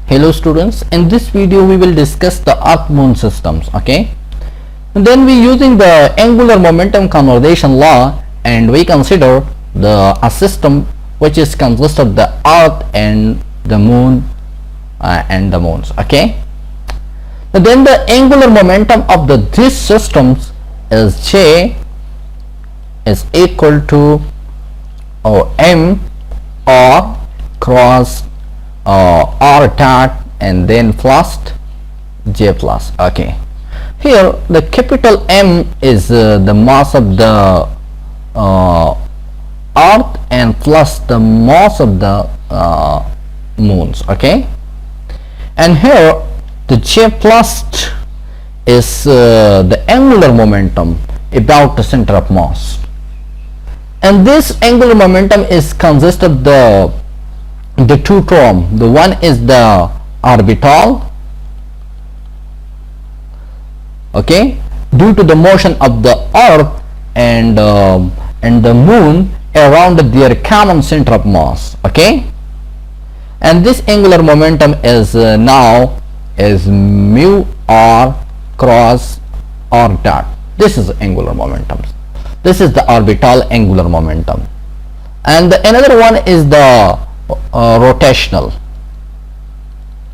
Hello students, in this video we will discuss the earth moon systems. Okay, and then we using the angular momentum conservation law, and we consider a system which is consist of the earth and the moon and the moons. Okay, and then the angular momentum of these systems is J is equal to m r cross r dot and then plus j plus. Okay, here the capital M is the mass of the earth and plus the mass of the moons. Okay, and here the j plus is the angular momentum about the center of mass, and this angular momentum is consist of the two term. The one is the orbital, okay, due to the motion of the earth and the moon around their common center of mass. Okay, and this angular momentum is now is mu r cross r dot. This is angular momentum. This is the orbital angular momentum, and another one is the rotational.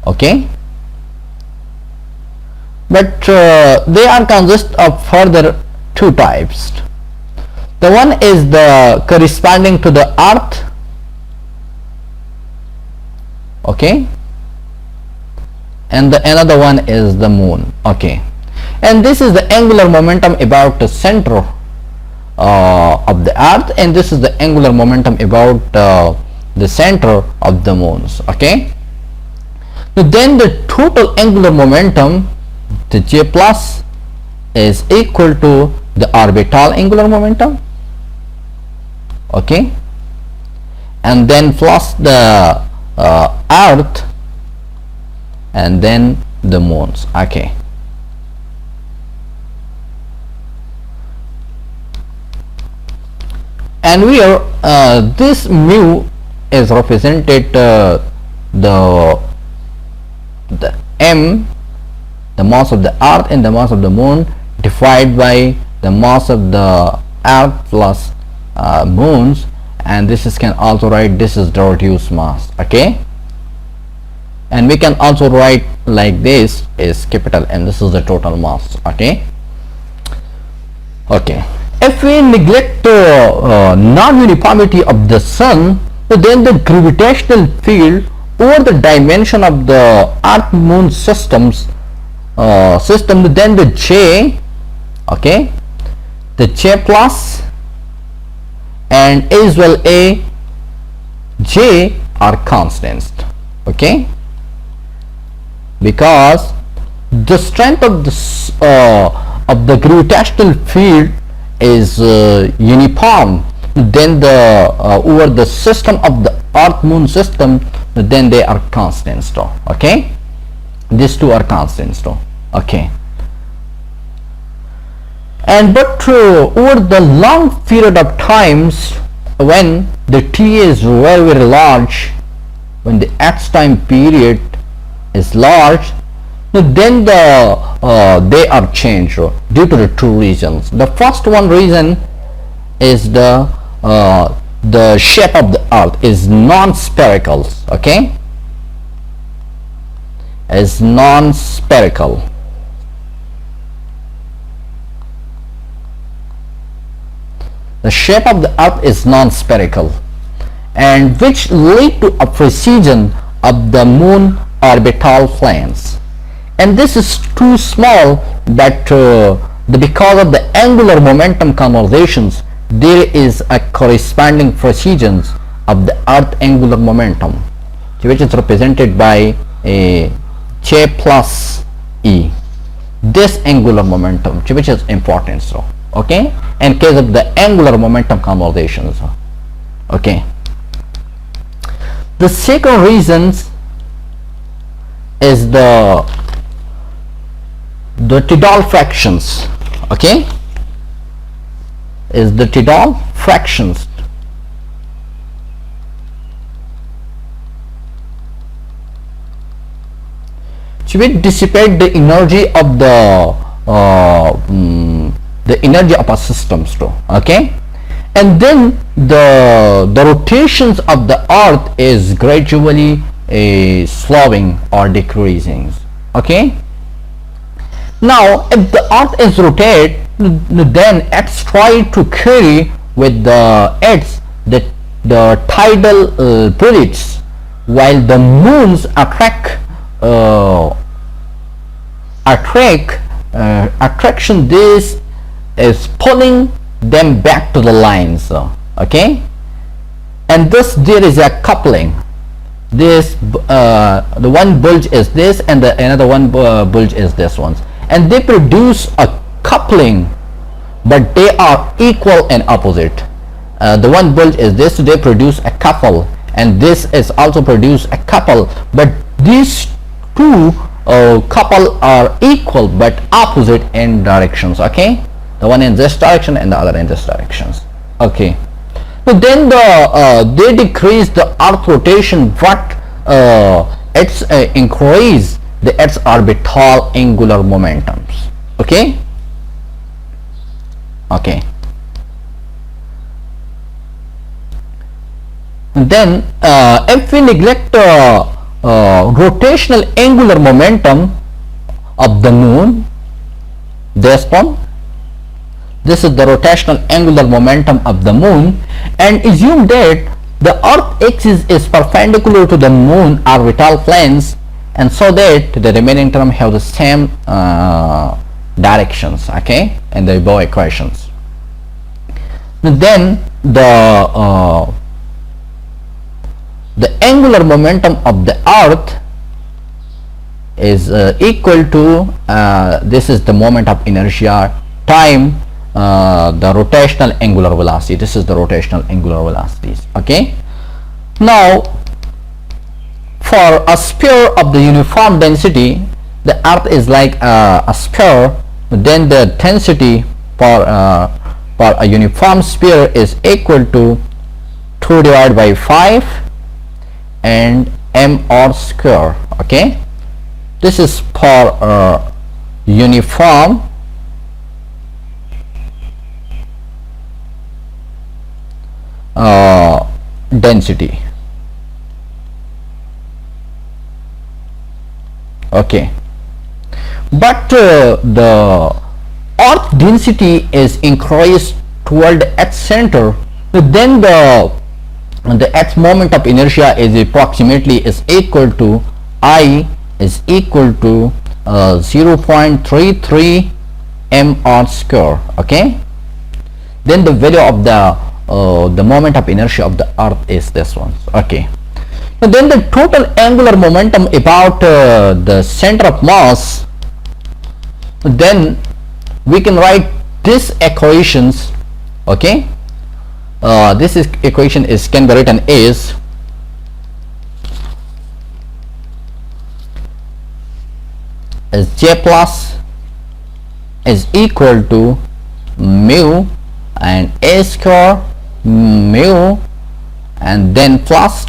Okay, but they are consist of further two types. The one is the corresponding to the earth. Okay, and the another one is the moon. Okay, and this is the angular momentum about the center of the earth, and this is the angular momentum about the center of the moons. Okay, so then the total angular momentum, the j plus, is equal to the orbital angular momentum. Okay, and then plus the earth and then the moons. Okay, and here this mu is represented the m, the mass of the earth and the mass of the moon, divided by the mass of the earth plus moons, and this is can also write this is the reduced mass. Okay, and we can also write like this is capital M, this is the total mass. Okay, okay, if we neglect non-uniformity of the sun, then the gravitational field over the dimension of the earth moon systems then the j, okay, the j plus and as well a j are constants. Okay, because the strength of the gravitational field is uniform, then the over the system of the earth moon system, then they are constants though. Okay, these two are constants though. Okay, and but over the long period of times, when the t is very large, when the x time period is large, then they are changed due to the two reasons. The first one reason is the shape of the earth is non-spherical. Okay, is non-spherical. The shape of the earth is non-spherical, and which lead to a precision of the moon orbital planes, and this is too small that because of the angular momentum conservations, there is a corresponding precision of the earth angular momentum, which is represented by a j plus e, this angular momentum, which is important. So okay, in case of the angular momentum conservations. Okay, the second reason is the Tidal fractions. Okay, is the Tidal fractions. which will dissipate the energy of the energy of our systems too. Okay, and then the rotations of the earth is gradually slowing or decreasing. Okay, now if the earth is rotate, then it's try to carry with the tidal periods, while the moons attraction, this is pulling them back to the lines. Okay, and thus there is a coupling. This the one bulge is this, and the another one bulge is this one, and they produce a coupling, but they are equal and opposite. The one bulge is this, they produce a couple, and this is also produce a couple, but these two couple are equal but opposite in directions. Okay, the one in this direction and the other in this directions. Okay, so then they decrease the earth rotation, but it's increase the earth's orbital angular momentums. Okay, okay. Then if we neglect rotational angular momentum of the moon, this one, this is the rotational angular momentum of the moon, and assume that the earth axis is perpendicular to the moon orbital planes, and so that the remaining term have the same directions. Okay, and the above equations. Then the angular momentum of the earth is equal to this is the moment of inertia time the rotational angular velocity. This is the rotational angular velocities. Okay, now for a sphere of the uniform density, the earth is like a sphere, then the density for a uniform sphere is equal to 2 divided by 5 and mr square. Okay, this is for uniform density. Okay, but the earth density is increased toward the earth center, then the earth's moment of inertia is approximately is equal to I is equal to 0.33 mr square. Okay, then the value of the moment of inertia of the earth is this one. Okay, and then the total angular momentum about the center of mass, then we can write these equations. Okay, this equation can be written as J plus is equal to mu and A square mu and then plus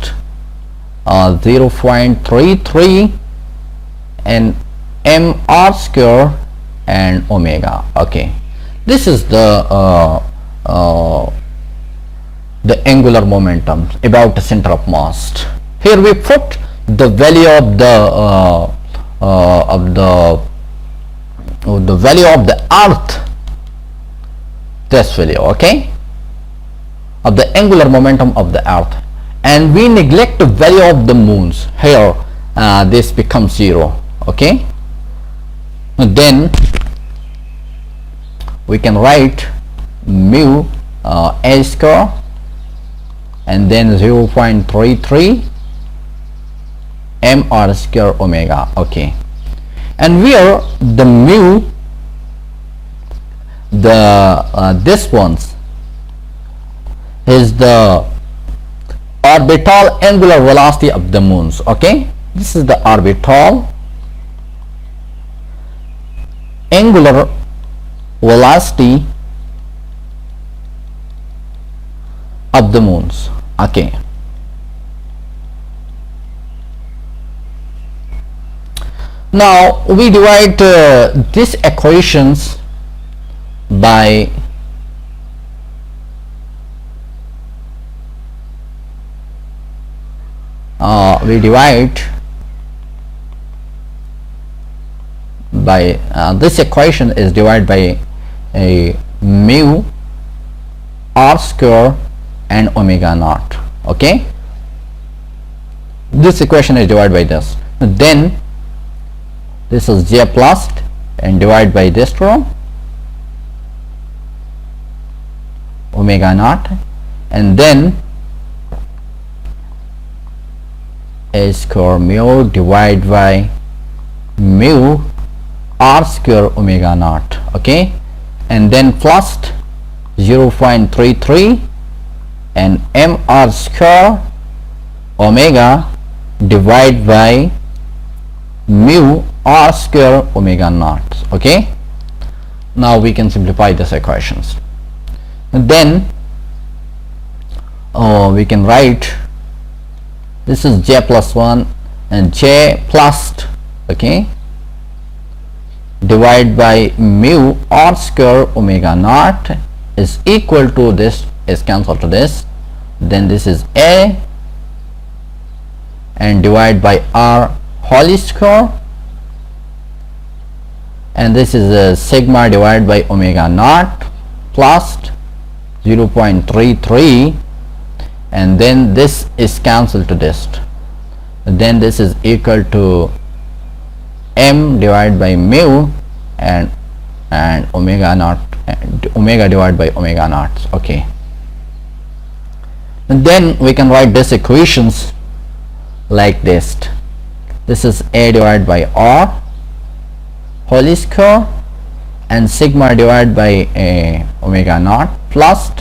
0.33 and mr square and omega. Okay, this is the angular momentum about the center of mass. Here we put the value of the value of the earth, this value, okay, of the angular momentum of the earth, and we neglect the value of the moons. Here this becomes 0. Okay, and then we can write mu A square and then 0.33 mr square omega. Okay, and where the mu, this ones is the orbital angular velocity of the moons. Okay, this is the orbital angular velocity of the moons. Okay, Now we divide these equations by this equation is divided by a mu r square and omega naught. Okay, this equation is divided by this. Then this is j plus and divide by this term omega naught, and then a square mu divided by mu r square omega naught. Okay, and then plus 0.33 and mr square omega divided by mu r square omega naught. Okay, now we can simplify these equations. And then we can write this is j plus 1 and j plus, okay, divided by mu r square omega naught is equal to, this is cancelled to this, then this is a and divide by r whole square, and this is a sigma divided by omega naught plus 0.33, and then this is cancelled to this, then this is equal to m divided by mu and omega naught, and omega divided by omega naught. Okay, and then we can write these equations like this. This is a divided by r whole square and sigma divided by omega naught plus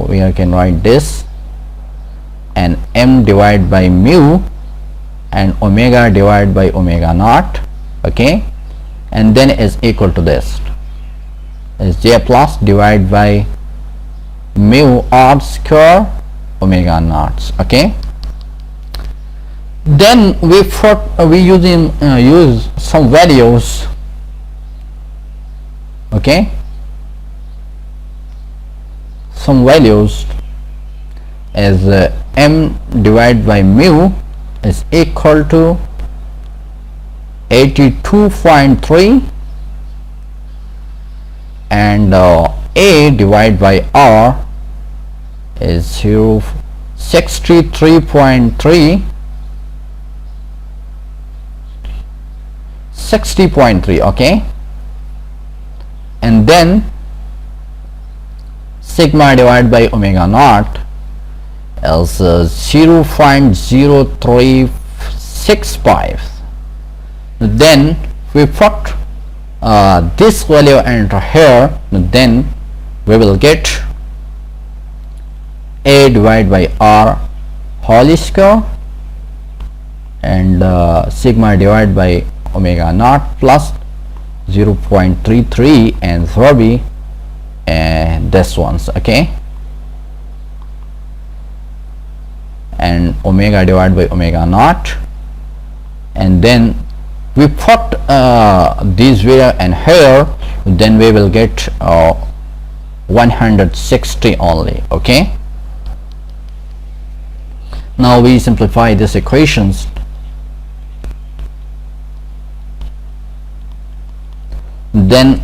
we can write this, and m divided by mu and omega divided by omega naught. Okay, and then is equal to this is j plus divided by mu r square omega naught. Okay, then we use some values. Okay, some values as m divided by mu is equal to 82.3 and a divided by r is 63.3 60.3. Okay, and then sigma divided by omega naught is 0.0365. Then we put this value enter here, then we will get a divided by r whole square and sigma divided by omega naught plus 0.33 and thereby this ones. Okay, and omega divided by omega naught, and then we put these value and here, then we will get 160 only. Okay, now we simplify these equations. Then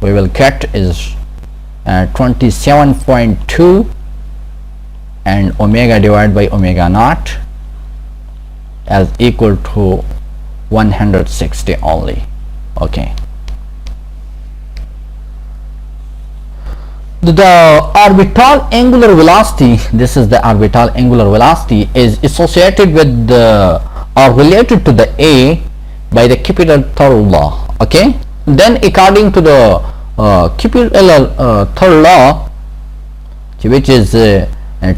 we will get is 27.2 and omega divided by omega naught as equal to 160 only. Okay, the orbital angular velocity, this is the orbital angular velocity, is associated with the or related to the a by the Kepler third law. Okay, then according to the Kepler third law, which is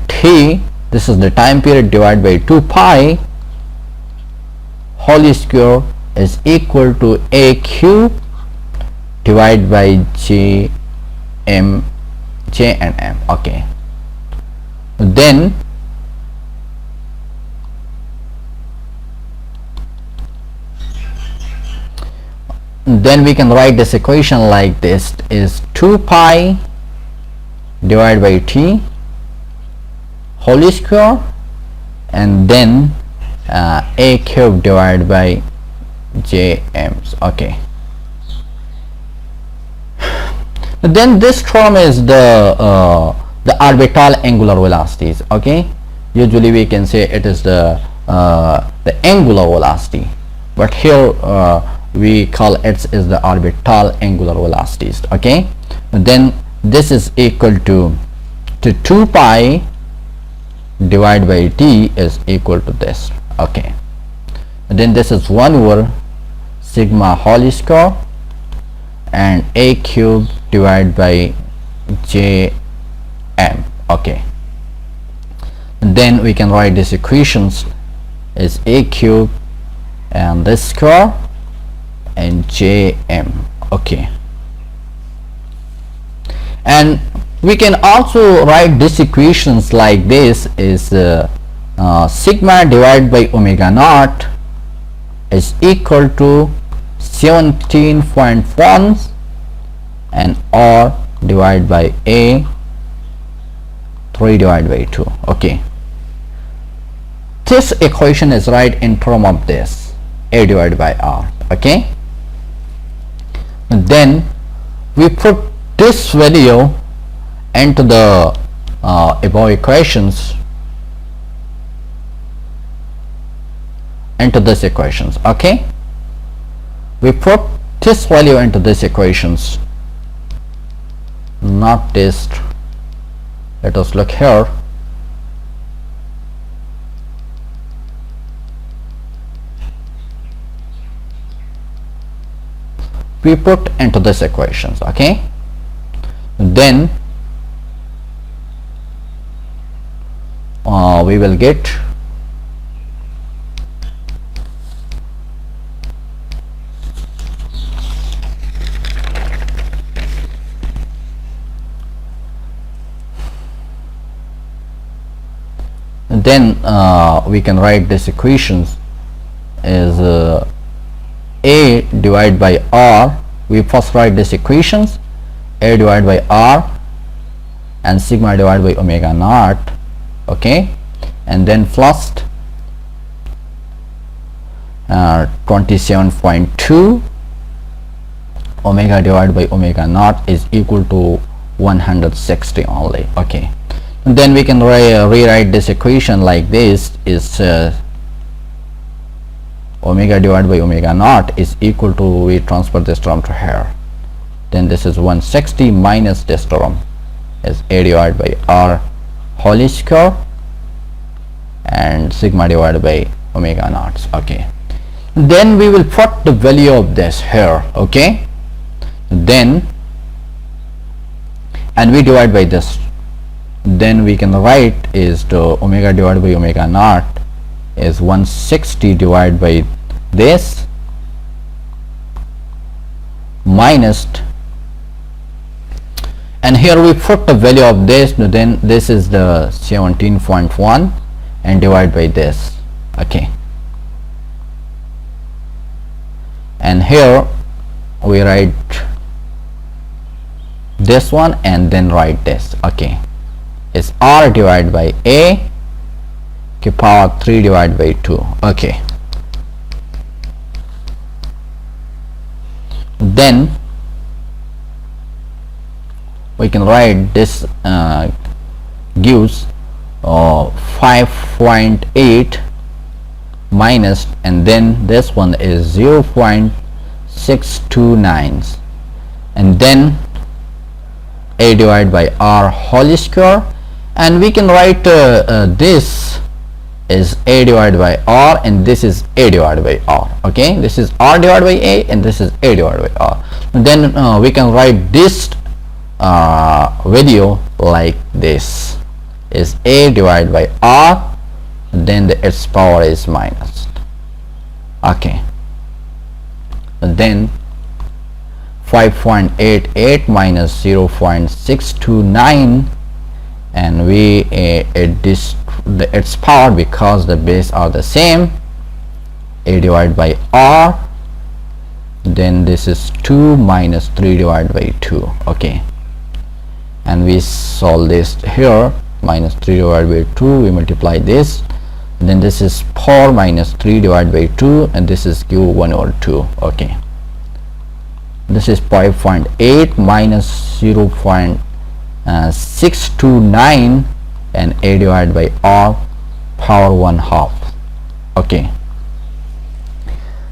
t, this is the time period divided by 2 pi whole square is equal to aq divided by j and m. Okay, then then we can write this equation like this is 2 pi divided by t whole square, and then a cube divided by jm's. Okay, then this term is the orbital angular velocities. Okay, usually we can say it is the angular velocity, but here we call it is the orbital angular velocities. Okay, then this is equal to 2 pi divided by t is equal to this. Okay, then this is 1 over sigma whole square and a cube divided by jm. Okay, and then we can write these equations is a cube and this square and jm. Okay, and we can also write these equations like this is sigma divided by omega naught is equal to 17.1 and r divided by a 3 divided by 2. Okay, this equation is right in term of this a divided by r. Okay, and then we put this value into the above equations, into this equations. Okay, we put this value into this equations, not this. Let us look here. We put into this equations. Okay, then we will get then we can write this equations is a divided by r. We first write this equations a divided by r and sigma divided by omega naught. Okay, and then plus 27.2 omega divided by omega naught is equal to 160 only. Okay, and then we can rewrite this equation like this is omega divided by omega naught is equal to, we transfer this term to here, then this is 160 minus this term is a divided by r whole square and sigma divided by omega naught. Okay, then we will put the value of this here. Okay, then and we divide by this, then we can write is the omega divided by omega naught is 160 divided by this minus, and here we put the value of this, then this is the 17.1 and divide by this. Okay, and here we write this one and then write this. Okay, is r divided by a to power 3 divided by 2. Okay, then we can write this gives 5.8 minus, and then this one is 0.629, and then a divided by r whole square, and we can write this is a divided by r and this is a divided by r. Okay, this is r divided by a and this is a divided by r. And then we can write this value like this is a divided by r, then its power is minus. Okay, and then 5.88 minus 0.629, and we its power, because the base are the same, a divided by r, then this is 2 minus 3 divided by 2. Okay, and we solve this here. Minus 3 divided by 2, we multiply this, then this is 4 minus 3 divided by 2, and this is q 1 over 2. Okay, this is 5.8 minus 0.629, and a divided by r power 1/2. Okay,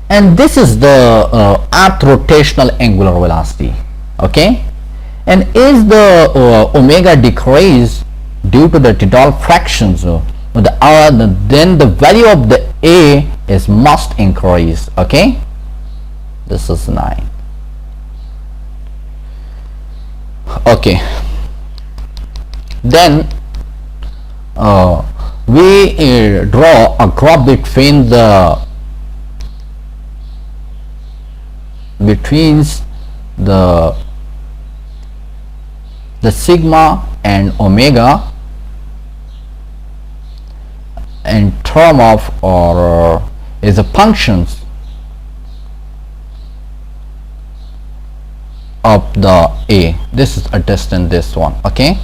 and this is the earth rotational angular velocity. Okay, and is the omega decrease due to the Tidal fractions, then the value of the a is must increase. Okay, this is 9. Okay, then we draw a graph between the sigma and omega in term of, or is a functions of the a. This is a distance, this one. Okay,